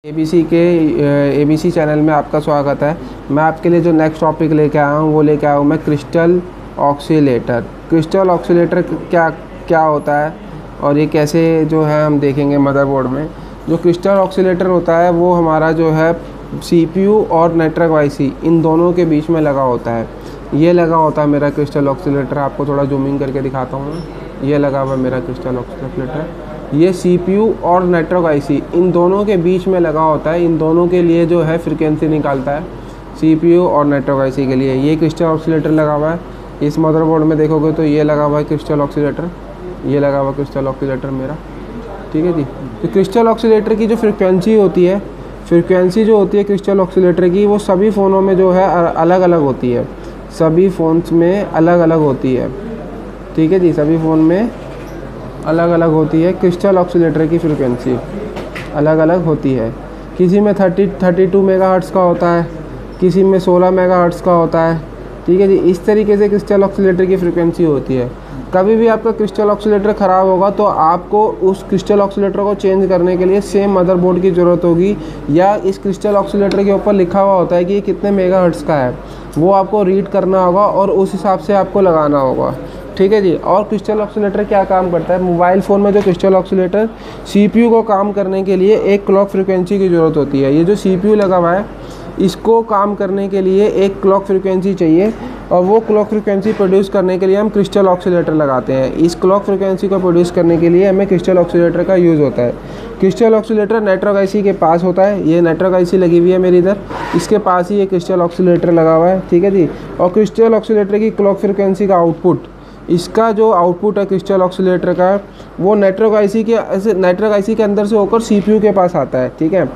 ABC channel में आपका स्वागत है। मैं आपके लिए जो नेक्स्ट टॉपिक लेके आया हूँ वो लेके आया हूँ मैं क्रिस्टल ऑक्सीलेटर। क्रिस्टल ऑक्सीलेटर क्या क्या होता है और ये कैसे जो है हम देखेंगे मदरबोर्ड में। जो क्रिस्टल ऑक्सीलेटर होता है वो हमारा जो है सीपीयू और नेटवर्क आईसी इन दोनों के बीच में लगा होता है। ये लगा होता है मेरा क्रिस्टल ऑक्सीलेटर। आपको थोड़ा जूमिंग करके दिखाता हूँ। ये लगा हुआ मेरा क्रिस्टल ऑक्सीलेटर। ये सीपीयू और नेटवर्क आईसी इन दोनों के बीच में लगा होता है। इन दोनों के लिए जो है फ्रीक्वेंसी निकालता है सीपीयू और नेटवर्क आईसी के लिए। ये क्रिस्टल ऑक्सीलेटर लगा हुआ है। इस मदरबोर्ड में देखोगे तो ये लगा हुआ है क्रिस्टल ऑक्सीलेटर। ये लगा हुआ क्रिस्टल ऑक्सीलेटर मेरा, ठीक है जी। तो क्रिस्टल ऑक्सीलेटर की जो फ्रीक्वेंसी होती है, क्रिस्टल ऑक्सीलेटर की, वो सभी फ़ोनों में जो है अलग अलग होती है। सभी फ़ोन्स में अलग अलग होती है, ठीक है जी। सभी फ़ोन में अलग अलग होती है। क्रिस्टल ऑक्सीलेटर की फ्रीक्वेंसी अलग अलग होती है। किसी में 32 मेगाहर्ट्ज़ का होता है, किसी में 16 मेगाहर्ट्ज़ का होता है, ठीक है जी। इस तरीके से क्रिस्टल ऑक्सीलेटर की फ्रीक्वेंसी होती है। कभी भी आपका क्रिस्टल ऑक्सीलेटर ख़राब होगा तो आपको उस क्रिस्टल ऑक्सीलेटर को चेंज करने के लिए सेम मदरबोर्ड की ज़रूरत होगी, या इस क्रिस्टल ऑक्सीलेटर के ऊपर लिखा हुआ होता है कि ये कितने मेगाहर्ट्ज़ का है, वो आपको रीड करना होगा और उस हिसाब से आपको लगाना होगा, ठीक है जी। और क्रिस्टल ऑक्सीलेटर क्या काम करता है? मोबाइल फ़ोन में जो क्रिस्टल ऑक्सीलेटर सीपीयू को काम करने के लिए एक क्लॉक फ्रीक्वेंसी की ज़रूरत होती है। ये जो सीपीयू लगा हुआ है इसको काम करने के लिए एक क्लॉक फ्रीक्वेंसी चाहिए, और वो क्लॉक फ्रीक्वेंसी प्रोड्यूस करने के लिए हम क्रिस्टल ऑक्सीलेटर लगाते हैं। इस क्लॉक फ्रीक्वेंसी को प्रोड्यूस करने के लिए हमें क्रिस्टल ऑक्सीलेटर का यूज़ होता है। क्रिस्टल ऑक्सीलेटर नेटवर्क आईसी के पास होता है। ये नेटवर्क आईसी लगी हुई है मेरी इधर, इसके पास ही ये क्रिस्टल ऑक्सीलेटर लगा हुआ है, ठीक है जी। और क्रिस्टल ऑक्सीलेटर की क्लॉक फ्रीक्वेंसी का आउटपुट, इसका जो आउटपुट है क्रिस्टल ऑक्सीलेटर का, वो नेटवर्क आईसी के अंदर से होकर सीपीयू के पास आता है, ठीक है।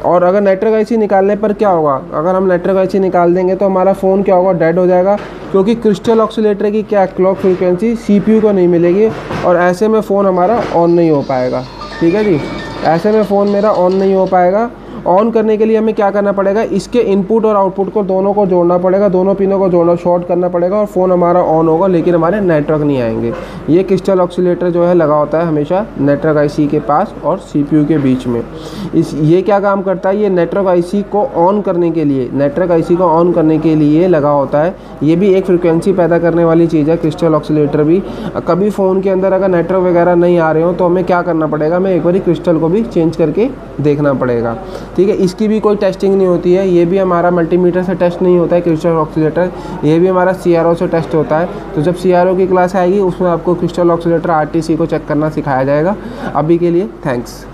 और अगर नेटवर्क आईसी निकालने पर क्या होगा, अगर हम नेटवर्क आईसी निकाल देंगे तो हमारा फ़ोन क्या होगा, डेड हो जाएगा, क्योंकि क्रिस्टल ऑक्सीलेटर की क्या क्लॉक फ्रीक्वेंसी सीपीयू को नहीं मिलेगी, और ऐसे में फ़ोन हमारा ऑन नहीं हो पाएगा, ठीक है जी। ऐसे में फ़ोन मेरा ऑन नहीं हो पाएगा। ऑन करने के लिए हमें क्या करना पड़ेगा, इसके इनपुट और आउटपुट को दोनों को जोड़ना पड़ेगा, दोनों पिनों को जोड़ना, शॉर्ट करना पड़ेगा, और फ़ोन हमारा ऑन होगा, लेकिन हमारे नेटवर्क नहीं आएंगे। ये क्रिस्टल ऑक्सीलेटर जो है लगा होता है हमेशा नेटवर्क आईसी के पास और सीपीयू के बीच में। ये क्या काम करता है, ये नेटवर्क आईसी को ऑन करने के लिए लगा होता है। ये भी एक फ्रिक्वेंसी पैदा करने वाली चीज़ है क्रिस्टल ऑक्सीलेटर भी। कभी फ़ोन के अंदर अगर नेटवर्क वगैरह नहीं आ रहे हो तो हमें क्या करना पड़ेगा, हमें एक बार क्रिस्टल को भी चेंज करके देखना पड़ेगा, ठीक है। इसकी भी कोई टेस्टिंग नहीं होती है। ये भी हमारा मल्टीमीटर से टेस्ट नहीं होता है क्रिस्टल ऑक्सीलेटर, ये भी हमारा सीआरओ से टेस्ट होता है। तो जब सीआरओ की क्लास आएगी उसमें आपको क्रिस्टल ऑक्सीलेटर आरटीसी को चेक करना सिखाया जाएगा। अभी के लिए थैंक्स।